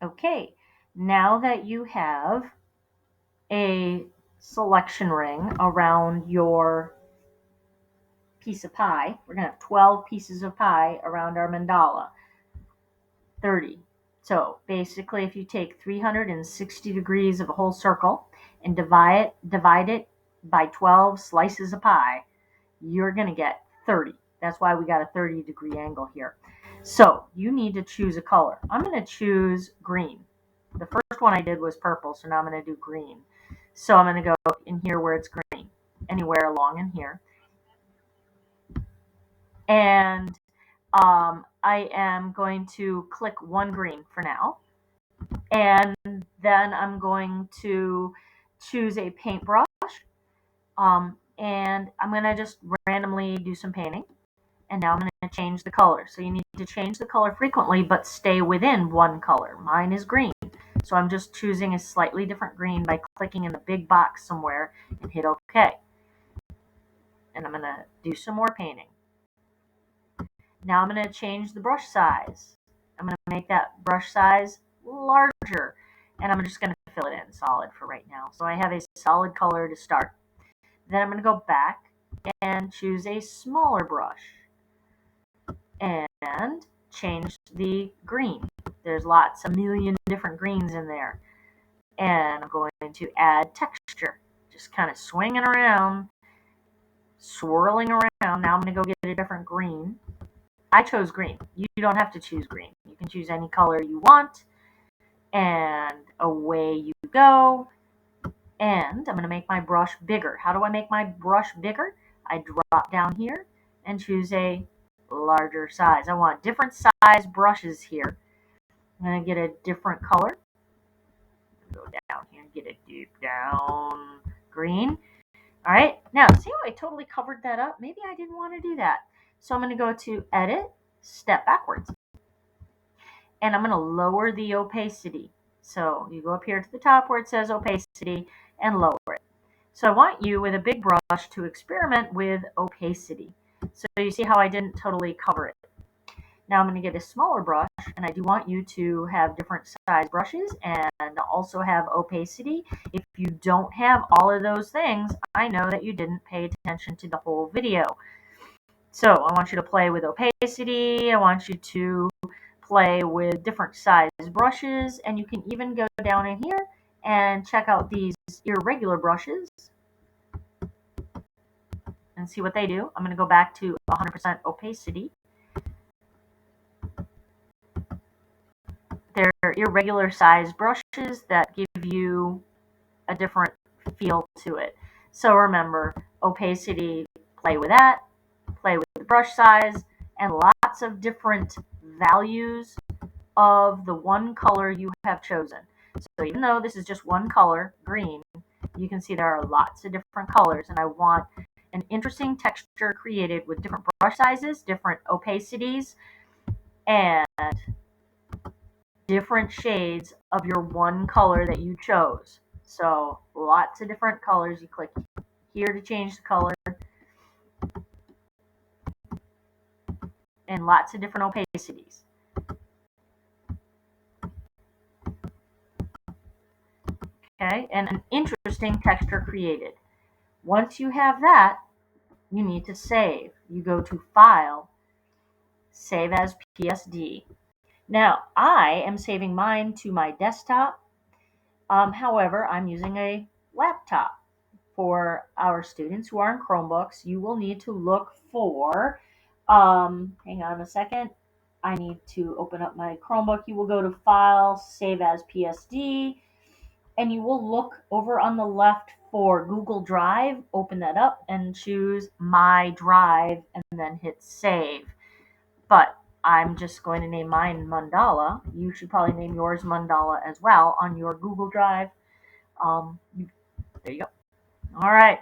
Okay, now that you have a selection ring around your piece of pie, we're going to have 12 pieces of pie around our mandala, 30. So basically, if you take 360 degrees of a whole circle and divide it by 12 slices of pie, you're going to get 30. That's why we got a 30-degree angle here. So you need to choose a color. I'm going to choose green. The first one I did was purple, so now I'm going to do green. So I'm going to go in here where it's green, anywhere along in here. And I am going to click one green for now. And then I'm going to choose a paintbrush. And I'm going to just randomly do some painting. And now I'm going to change the color. So you need to change the color frequently, but stay within one color. Mine is green. So I'm just choosing a slightly different green by clicking in the big box somewhere and hit OK. And I'm going to do some more painting. Now I'm going to change the brush size. I'm going to make that brush size larger. And I'm just going to fill it in solid for right now. So I have a solid color to start. Then I'm going to go back and choose a smaller brush and change the green. There's a million different greens in there. And I'm going to add texture. Just kind of swinging around, swirling around. Now I'm going to go get a different green. I chose green. You don't have to choose green. You can choose any color you want. And away you go. And I'm going to make my brush bigger. How do I make my brush bigger? I drop down here and choose a larger size. I want different size brushes here. I'm going to get a different color. Go down here and get a deep down green. All right, now see how I totally covered that up? Maybe I didn't want to do that. So I'm going to go to Edit, Step Backwards. And I'm going to lower the opacity. So you go up here to the top where it says opacity and lower it. So I want you with a big brush to experiment with opacity. So you see how I didn't totally cover it. Now I'm going to get a smaller brush, and I do want you to have different size brushes and also have opacity. If you don't have all of those things, I know that you didn't pay attention to the whole video. So I want you to play with opacity. I want you to play with different size brushes, and you can even go down in here and check out these irregular brushes and see what they do. I'm going to go back to 100% opacity. They're irregular size brushes that give you a different feel to it. So remember, opacity, play with that, play with the brush size, and lots of different values of the one color you have chosen. So even though this is just one color, green, you can see there are lots of different colors, and I want an interesting texture created with different brush sizes, different opacities, and different shades of your one color that you chose. So lots of different colors. You click here to change the color, and lots of different opacities. Okay, and an interesting texture created. Once you have that, you need to save. You go to File, Save as PSD. Now, I am saving mine to my desktop. However, I'm using a laptop. For our students who are in Chromebooks, you will need to look for, hang on a second, I need to open up my Chromebook. You will go to File, Save as PSD, and you will look over on the left for Google Drive, open that up and choose My Drive and then hit Save. But I'm just going to name mine Mandala. You should probably name yours Mandala as well on your Google Drive. There you go. All right.